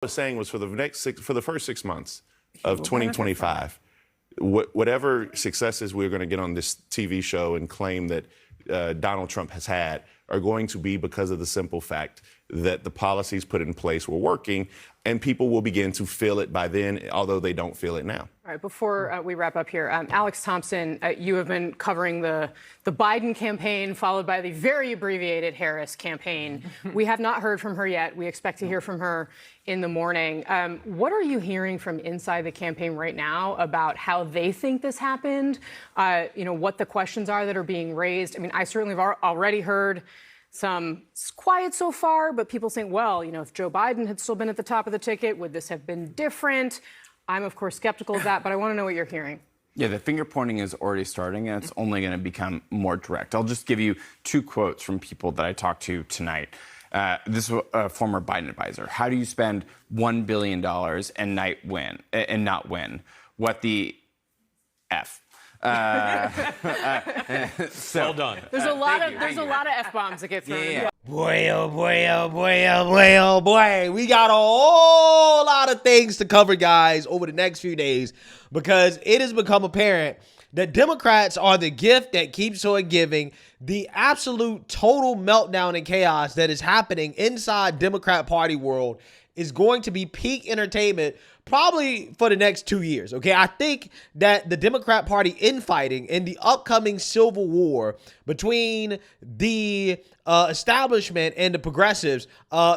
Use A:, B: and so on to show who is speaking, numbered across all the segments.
A: was saying was for the first 6 months of 2025, whatever successes we're going to get on this TV show and claim that Donald Trump has had are going to be because of the simple fact that the policies put in place were working, and people will begin to feel it by then, although they don't feel it now.
B: All right, before we wrap up here, Alex Thompson, you have been covering the Biden campaign, followed by the very abbreviated Harris campaign. We have not heard from her yet. We expect to hear from her in the morning. What are you hearing from inside the campaign right now about how they think this happened? What the questions are that are being raised? I mean, I certainly have already heard some quiet so far, but people saying, well, if Joe Biden had still been at the top of the ticket, would this have been different? I'm, of course, skeptical of that, but I want to know what you're hearing. Yeah, the finger pointing is already starting, and it's only going to become more direct. I'll just give you 2 quotes from people that I talked to tonight. This is a former Biden advisor. How do you spend $1 billion and not win? What the F?
C: Well done.
B: There's a lot of F-bombs that get thrown.
D: Yeah. Boy, oh boy, oh boy, oh boy, oh boy. We got a whole lot of things to cover, guys, over the next few days, because it has become apparent that Democrats are the gift that keeps on giving. The absolute total meltdown and chaos that is happening inside Democrat Party world is going to be peak entertainment probably for the next 2 years, okay? I think that the Democrat Party infighting in the upcoming civil war between the establishment and the progressives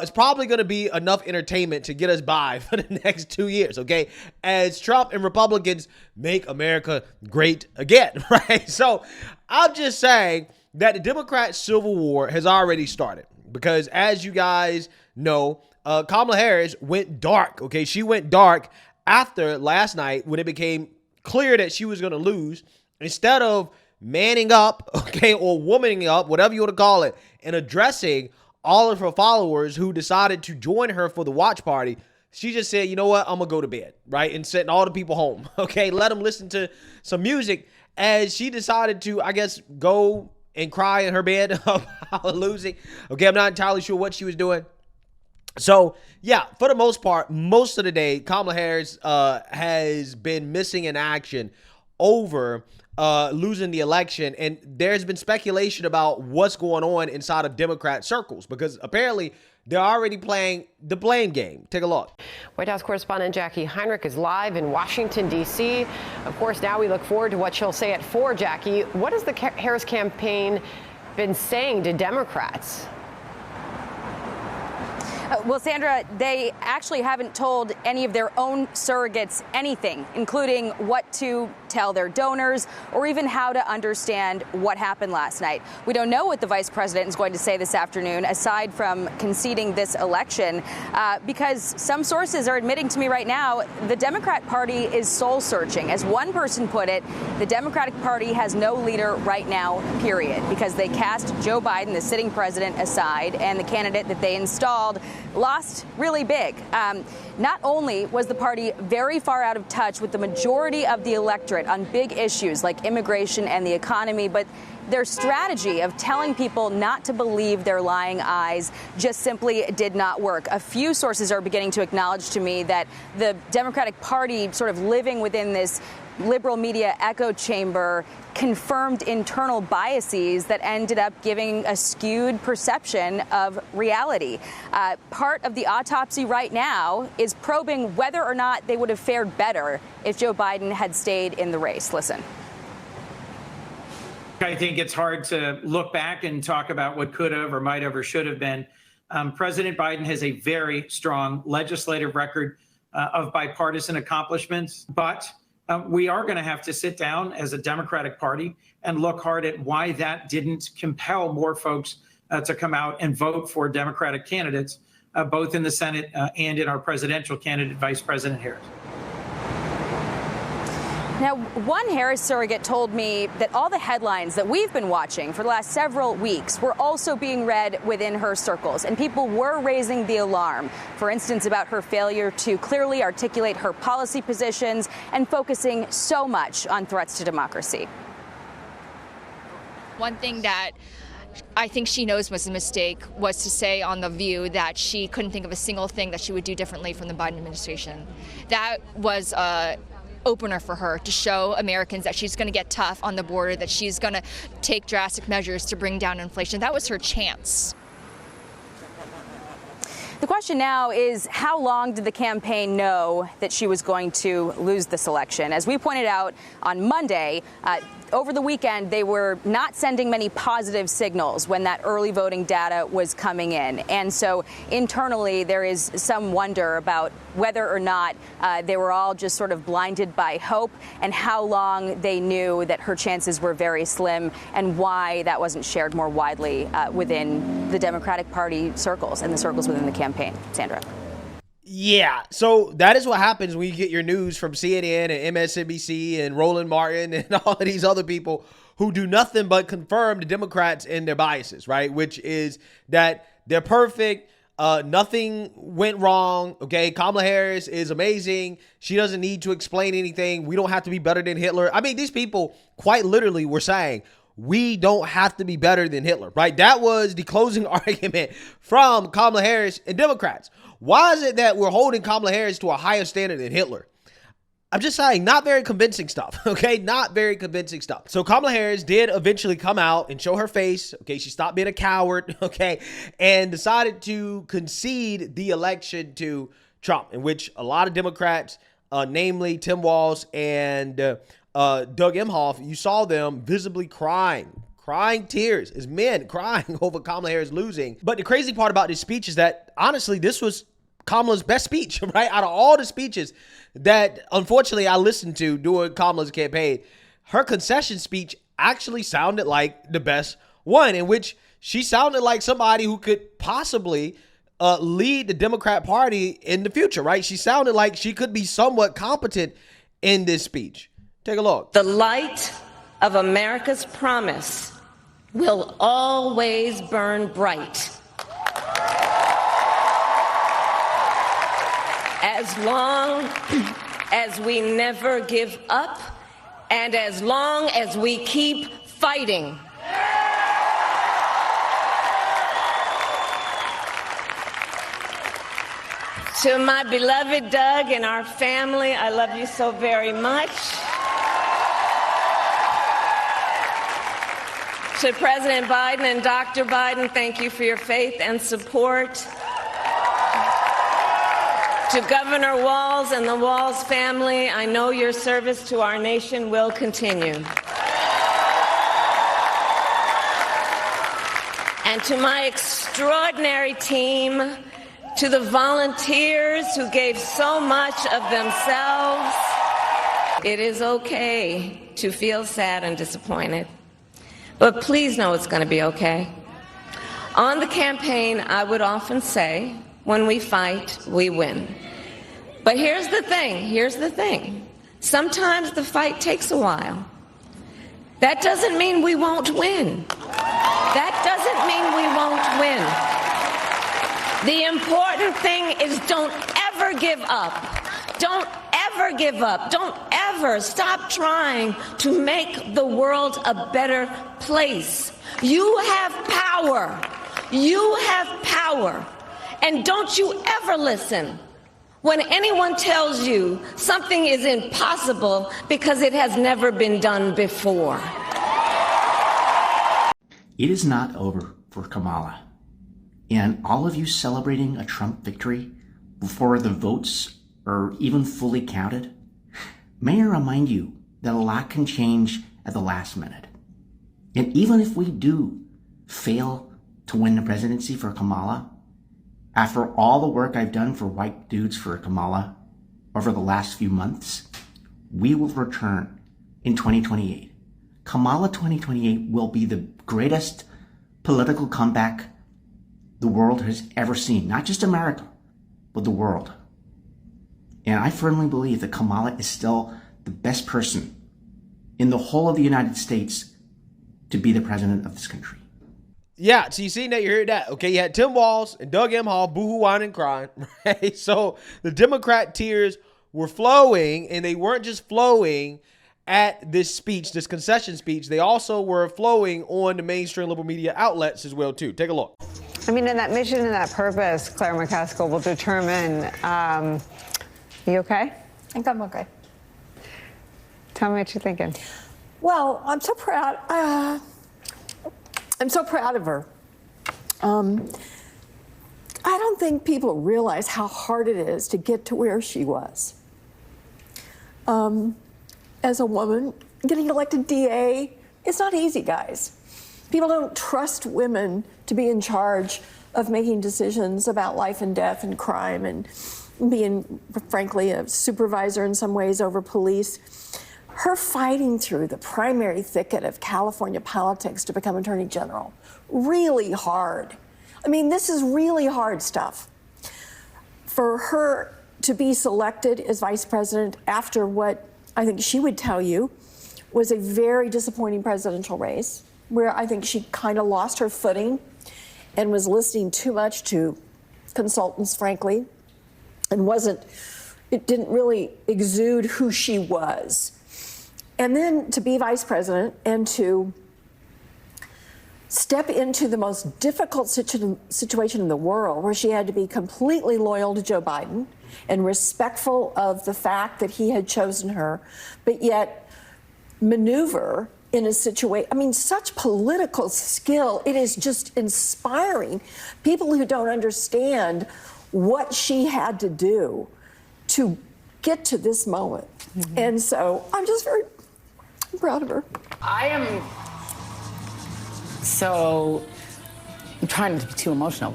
D: is probably going to be enough entertainment to get us by for the next 2 years, okay? As Trump and Republicans make America great again, right? So I'm just saying that the Democrat civil war has already started because, as you guys know, Kamala Harris went dark, okay? She went dark after last night when it became clear that she was going to lose. Instead of manning up, okay, or womaning up, whatever you want to call it, and addressing all of her followers who decided to join her for the watch party, she just said, you know what, I'm going to go to bed, right? And send all the people home, okay? Let them listen to some music as she decided to, I guess, go and cry in her bed about losing. Okay, I'm not entirely sure what she was doing. So, yeah, for the most part, most of the day, Kamala Harris has been missing in action over losing the election. And there's been speculation about what's going on inside of Democrat circles because apparently they're already playing the blame game. Take a look.
E: White House correspondent Jackie Heinrich is live in Washington, D.C. Of course, now we look forward to what she'll say at 4. Jackie, what has the Harris campaign been saying to Democrats?
F: Well, Sandra, they actually haven't told any of their own surrogates anything, including what to tell their donors or even how to understand what happened last night. We don't know what the vice president is going to say this afternoon, aside from conceding this election, because some sources are admitting to me right now the Democrat Party is soul searching. As one person put it, the Democratic Party has no leader right now, period, because they cast Joe Biden, the sitting president, aside, and the candidate that they installed lost really big. Not only was the party very far out of touch with the majority of the electorate on big issues like immigration and the economy, but their strategy of telling people not to believe their lying eyes just simply did not work. A few sources are beginning to acknowledge to me that the Democratic Party sort of living within this liberal media echo chamber confirmed internal biases that ended up giving a skewed perception of reality. Part of the autopsy right now is probing whether or not they would have fared better if Joe Biden had stayed in the race. Listen.
G: I think it's hard to look back and talk about what could have or might have or should have been. President Biden has a very strong legislative record of bipartisan accomplishments, but we are going to have to sit down as a Democratic Party and look hard at why that didn't compel more folks to come out and vote for Democratic candidates, both in the Senate and in our presidential candidate, Vice President Harris.
F: Now, one Harris surrogate told me that all the headlines that we've been watching for the last several weeks were also being read within her circles, and people were raising the alarm, for instance, about her failure to clearly articulate her policy positions and focusing so much on threats to democracy.
H: One thing that
C: I think she knows was a mistake was to say on The View that she couldn't think of a single thing that she would do differently from the Biden administration. That was a opener for her to show Americans that she's going to get tough on the border, that she's going to take drastic measures to bring down inflation. That was her chance.
F: The question now is, how long did the campaign know that she was going to lose this election? As we pointed out on Monday, over the weekend, they were not sending many positive signals when that early voting data was coming in. And so internally, there is some wonder about whether or not they were all just sort of blinded by hope, and how long they knew that her chances were very slim, and why that wasn't shared more widely within the Democratic Party circles and the circles within the campaign. Sandra.
D: Yeah, so that is what happens when you get your news from CNN and MSNBC and Roland Martin and all of these other people who do nothing but confirm the Democrats and their biases, right? Which is that they're perfect. Nothing went wrong. Okay, Kamala Harris is amazing. She doesn't need to explain anything. We don't have to be better than Hitler. I mean, these people quite literally were saying, we don't have to be better than Hitler, right? That was the closing argument from Kamala Harris and Democrats. Why is it that we're holding Kamala Harris to a higher standard than Hitler? I'm just saying, not very convincing stuff, okay? Not very convincing stuff. So Kamala Harris did eventually come out and show her face, okay? She stopped being a coward, okay? And decided to concede the election to Trump, in which a lot of Democrats, namely Tim Walz and Doug Emhoff, you saw them visibly crying tears as men crying over Kamala Harris losing. But the crazy part about this speech is that, honestly, this was Kamala's best speech, right? Out of all the speeches that, unfortunately, I listened to during Kamala's campaign, her concession speech actually sounded like the best one, in which she sounded like somebody who could possibly lead the Democrat Party in the future, right? She sounded like she could be somewhat competent in this speech. Take a look.
H: The light of America's promise will always burn bright. As long as we never give up, and as long as we keep fighting. To my beloved Doug and our family, I love you so very much. To President Biden and Dr. Biden, thank you for your faith and support. To Governor Walz and the Walz family, I know your service to our nation will continue. And to my extraordinary team, to the volunteers who gave so much of themselves, it is okay to feel sad and disappointed. But please know it's going to be okay. On the campaign, I would often say, when we fight, we win. But here's the thing. Sometimes the fight takes a while. That doesn't mean we won't win. That doesn't mean we won't win. The important thing is don't ever give up. Don't ever give up. Don't ever stop trying to make the world a better place. You have power. You have power. And don't you ever listen when anyone tells you something is impossible because it has never been done before.
I: It is not over for Kamala. And all of you celebrating a Trump victory before the votes are even fully counted, may I remind you that a lot can change at the last minute. And even if we do fail to win the presidency for Kamala, after all the work I've done for white dudes for Kamala over the last few months, we will return in 2028. Kamala 2028 will be the greatest political comeback the world has ever seen. Not just America, but the world. And I firmly believe that Kamala is still the best person in the whole of the United States to be the president of this country.
D: Yeah, so you seen that, you heard that. Okay, you had Tim Walz and Doug Emhoff boohoo whining and crying, right? So the Democrat tears were flowing, and they weren't just flowing at this speech, this concession speech, they also were flowing on the mainstream liberal media outlets as well, too. Take a look.
E: I mean, and that mission and that purpose, Claire McCaskill, will determine. You okay?
J: I think I'm okay.
E: Tell me what you're thinking.
J: Well, I'm so proud. I'm so proud of her. I don't think people realize how hard it is to get to where she was. As a woman, getting elected DA, it's not easy, guys. People don't trust women to be in charge of making decisions about life and death and crime and being, frankly, a supervisor in some ways over police. Her fighting through the primary thicket of California politics to become Attorney General, really hard. I mean, this is really hard stuff. For her to be selected as vice president after what I think she would tell you was a very disappointing presidential race, where I think she kind of lost her footing and was listening too much to consultants, frankly, and it didn't really exude who she was. And then to be vice president and to step into the most difficult situation in the world, where she had to be completely loyal to Joe Biden and respectful of the fact that he had chosen her, but yet maneuver in a situation. I mean, such political skill. It is just inspiring. People who don't understand what she had to do to get to this moment. Mm-hmm. And so I'm just very proud of her.
K: I'm trying not to be too emotional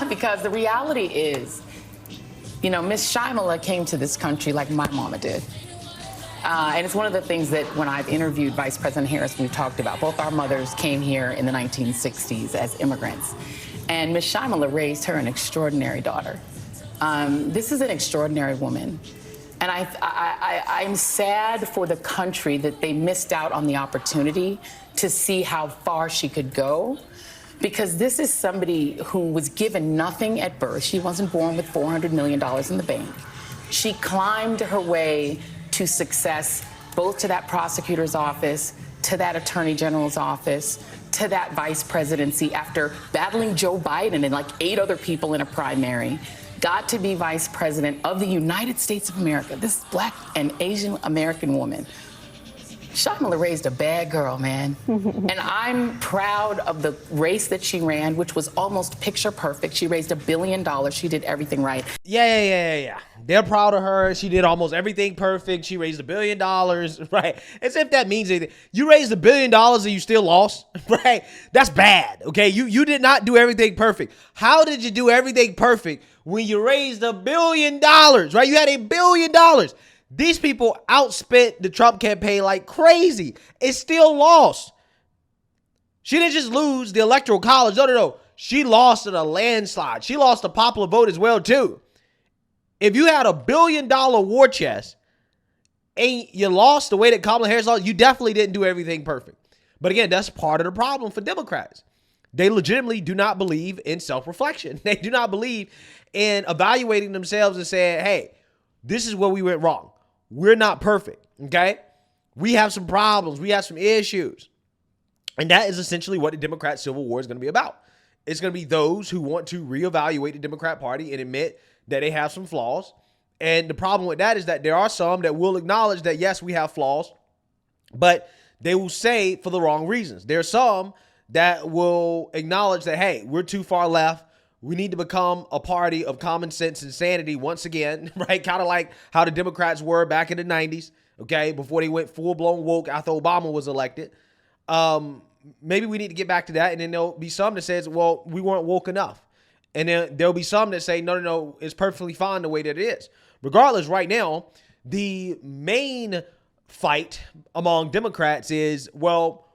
K: because the reality is, you know, Miss Kamala came to this country like my mama did. And it's one of the things that when I've interviewed Vice President Harris, we've talked about. Both our mothers came here in the 1960s as immigrants. And Miss Kamala raised her an extraordinary daughter. This is an extraordinary woman. And I'm sad for the country that they missed out on the opportunity to see how far she could go, because this is somebody who was given nothing at birth. She wasn't born with $400 million in the bank. She climbed her way to success, both to that prosecutor's office, to that attorney general's office, to that vice presidency after battling Joe Biden and like 8 other people in a primary. Got to be vice president of the United States of America, this Black and Asian American woman. Kamala raised a bad girl, man. And I'm proud of the race that she ran, which was almost picture perfect. She raised $1 billion. She did everything right.
D: Yeah. They're proud of her. She did almost everything perfect. She raised $1 billion, right? As if that means anything. You raised $1 billion and you still lost, right? That's bad, okay? You did not do everything perfect. How did you do everything perfect when you raised $1 billion, right? You had $1 billion. These people outspent the Trump campaign like crazy. It still lost. She didn't just lose the electoral college. No. She lost in a landslide. She lost the popular vote as well, too. If you had $1 billion war chest and you lost the way that Kamala Harris lost, you definitely didn't do everything perfect. But again, that's part of the problem for Democrats. They legitimately do not believe in self-reflection. They do not believe in evaluating themselves and saying, hey, this is where we went wrong. We're not perfect, okay? We have some problems. We have some issues. And that is essentially what the Democrat Civil War is going to be about. It's going to be those who want to reevaluate the Democrat Party and admit that they have some flaws. And the problem with that is that there are some that will acknowledge that, yes, we have flaws, but they will say for the wrong reasons. There are some that will acknowledge that, hey, we're too far left. We need to become a party of common sense and sanity once again, right? Kind of like how the Democrats were back in the 90s, okay, before they went full-blown woke after Obama was elected. Maybe we need to get back to that, and then there'll be some that says, well, we weren't woke enough. And then there'll be some that say, no, it's perfectly fine the way that it is. Regardless, right now, the main fight among Democrats is, well,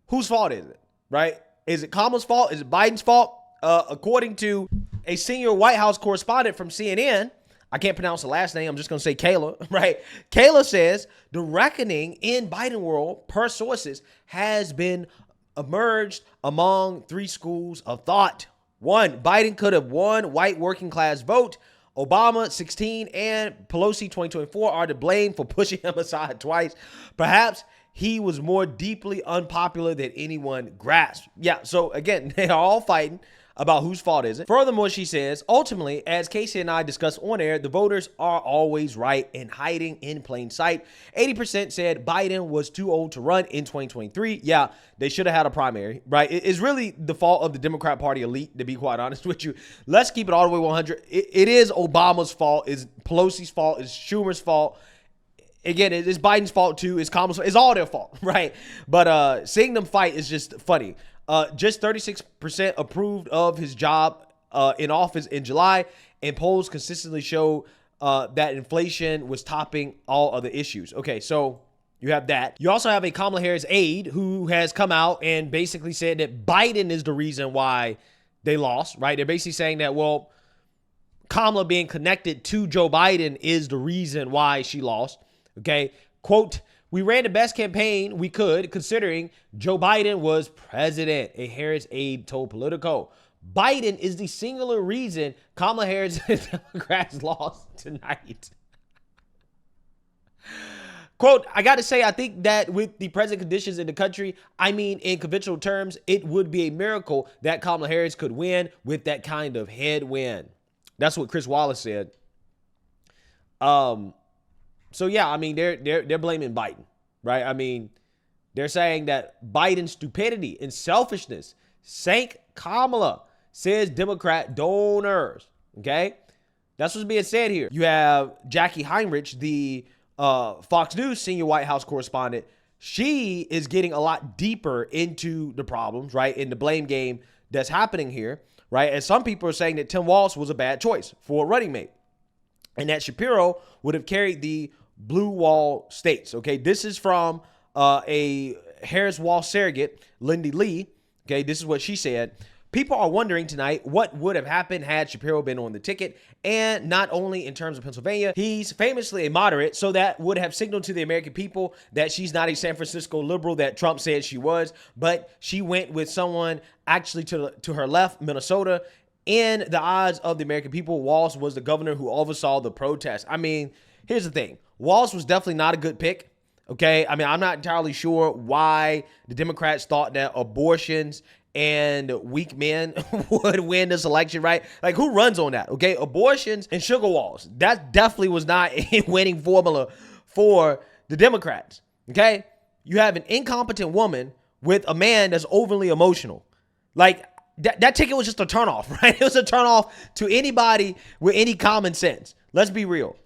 D: whose fault is it, right? Is it Kamala's fault? Is it Biden's fault? According to a senior White House correspondent from CNN, I can't pronounce the last name. I'm just going to say Kayla, right? Kayla says the reckoning in Biden world, per sources, has been emerged among 3 schools of thought. 1, Biden could have won white working class vote Obama, 16, and Pelosi, 2024, are to blame for pushing him aside twice. Perhaps he was more deeply unpopular than anyone grasped. Yeah, so again, they are all fighting about whose fault is it. Furthermore, she says, ultimately, as Casey and I discussed on air, the voters are always right and hiding in plain sight. 80% said Biden was too old to run in 2023. Yeah, they should have had a primary, right? It's really the fault of the Democrat Party elite, to be quite honest with you. Let's keep it all the way 100. It is Obama's fault. It's Pelosi's fault. It's Schumer's fault. Again, it's Biden's fault too. It's Kamala's fault. It's all their fault, right? But seeing them fight is just funny. Just 36% approved of his job in office in July, and polls consistently show that inflation was topping all other issues. Okay, so you have that. You also have a Kamala Harris aide who has come out and basically said that Biden is the reason why they lost, right? They're basically saying that, well, Kamala being connected to Joe Biden is the reason why she lost. Okay, quote, "We ran the best campaign we could considering Joe Biden was president," a Harris aide told Politico. Biden is the singular reason Kamala Harris and Democrats lost tonight. Quote, "I got to say, I think that with the present conditions in the country, I mean, in conventional terms, it would be a miracle that Kamala Harris could win with that kind of headwind." That's what Chris Wallace said. So yeah, I mean, they're blaming Biden, right? I mean, they're saying that Biden's stupidity and selfishness sank Kamala, says Democrat donors. Okay, that's what's being said here. You have Jackie Heinrich, the Fox News senior White House correspondent. She is getting a lot deeper into the problems, right, in the blame game that's happening here, right? And some people are saying that Tim Walz was a bad choice for a running mate, and that Shapiro would have carried the blue wall states. Okay, this is from a Harris Wall surrogate, Lindy Lee. Okay, this is what she said. "People are wondering tonight what would have happened had Shapiro been on the ticket, and not only in terms of Pennsylvania, he's famously a moderate, so that would have signaled to the American people that she's not a San Francisco liberal that Trump said she was, but she went with someone actually to her left, Minnesota. In the eyes of the American people, Walz was the governor who oversaw the protest." I mean, here's the thing. Walz was definitely not a good pick. Okay, I mean, I'm not entirely sure why the Democrats thought that abortions and weak men would win this election, right? Like, who runs on that? Okay, abortions and sugar walls. That definitely was not a winning formula for the Democrats. Okay, you have an incompetent woman with a man that's overly emotional. Like, that ticket was just a turnoff, right? It was a turnoff to anybody with any common sense. Let's be real.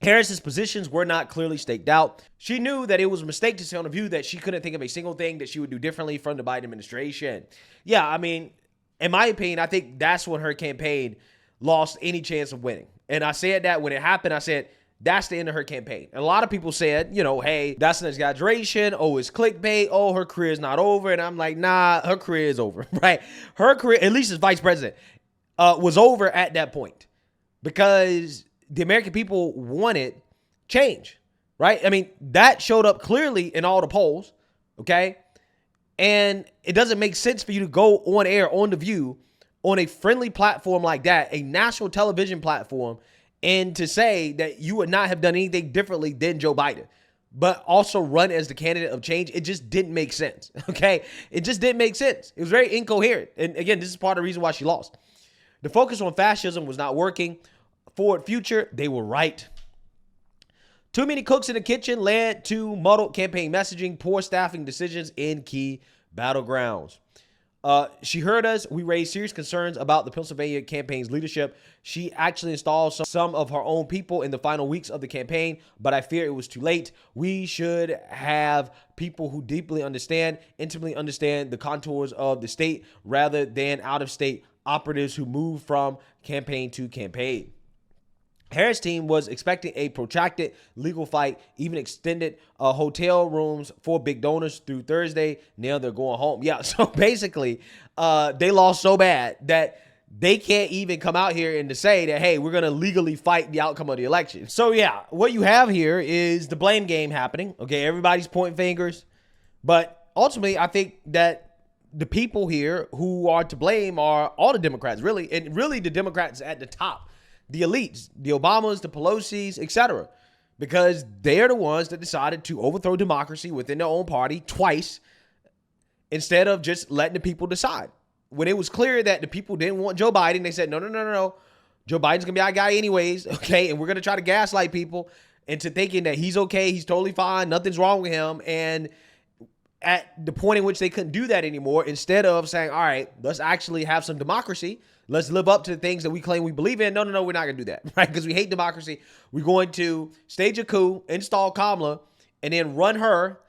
D: Harris's positions were not clearly staked out. She knew that it was a mistake to say on the View that she couldn't think of a single thing that she would do differently from the Biden administration. Yeah, I mean, in my opinion, I think that's when her campaign lost any chance of winning. And I said that when it happened, I said, that's the end of her campaign. And a lot of people said, you know, hey, that's an exaggeration. Oh, it's clickbait. Oh, her career's not over. And I'm like, nah, her career is over, right? Her career, at least as vice president, was over at that point because the American people wanted change, right? I mean, that showed up clearly in all the polls, okay? And it doesn't make sense for you to go on air, on The View, on a friendly platform like that, a national television platform, and to say that you would not have done anything differently than Joe Biden, but also run as the candidate of change. It just didn't make sense, okay? It just didn't make sense. It was very incoherent. And again, this is part of the reason why she lost. The focus on fascism was not working. Forward future, they were right. Too many cooks in the kitchen led to muddled campaign messaging, poor staffing decisions in key battlegrounds. She heard us. We raised serious concerns about the Pennsylvania campaign's leadership. She actually installed some of her own people in the final weeks of the campaign, but I fear it was too late. We should have people who deeply understand, intimately understand the contours of the state rather than out-of-state operatives who move from campaign to campaign. Harris' team was expecting a protracted legal fight, even extended hotel rooms for big donors through Thursday. Now they're going home. Yeah, so basically, they lost so bad that they can't even come out here and to say that, hey, we're going to legally fight the outcome of the election. So yeah, what you have here is the blame game happening. Okay, everybody's pointing fingers. But ultimately, I think that the people here who are to blame are all the Democrats, really. And really, the Democrats at the top the elites, the Obamas, the Pelosi's, etc., because they are the ones that decided to overthrow democracy within their own party twice instead of just letting the people decide. When it was clear that the people didn't want Joe Biden, they said, no. Joe Biden's going to be our guy anyways, okay? And we're going to try to gaslight people into thinking that he's okay, he's totally fine, nothing's wrong with him. And at the point in which they couldn't do that anymore, instead of saying, all right, let's actually have some democracy, let's live up to the things that we claim we believe in. No, we're not going to do that, right? Because we hate democracy. We're going to stage a coup, install Kamala, and then run her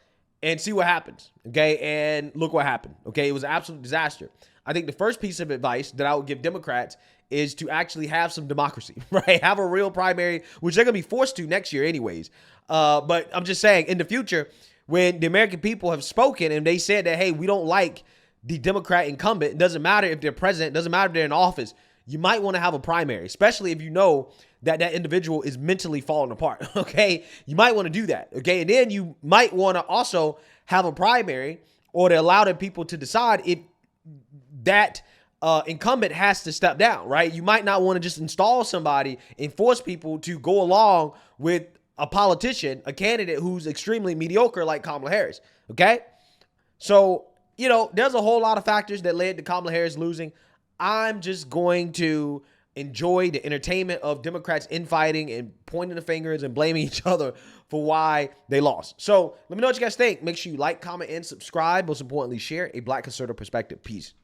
D: and see what happens, okay? And look what happened, okay? It was an absolute disaster. I think the first piece of advice that I would give Democrats is to actually have some democracy, right? Have a real primary, which they're going to be forced to next year anyways. But I'm just saying, in the future, when the American people have spoken and they said that, hey, we don't like the Democrat incumbent, it doesn't matter if they're president, it doesn't matter if they're in office, you might want to have a primary, especially if you know that that individual is mentally falling apart, okay? You might want to do that, okay? And then you might want to also have a primary or to allow the people to decide if that incumbent has to step down, right? You might not want to just install somebody and force people to go along with a politician, a candidate who's extremely mediocre like Kamala Harris, okay? So, you know, there's a whole lot of factors that led to Kamala Harris losing. I'm just going to enjoy the entertainment of Democrats infighting and pointing the fingers and blaming each other for why they lost. So let me know what you guys think. Make sure you like, comment, and subscribe. Most importantly, share a Black conservative perspective. Peace.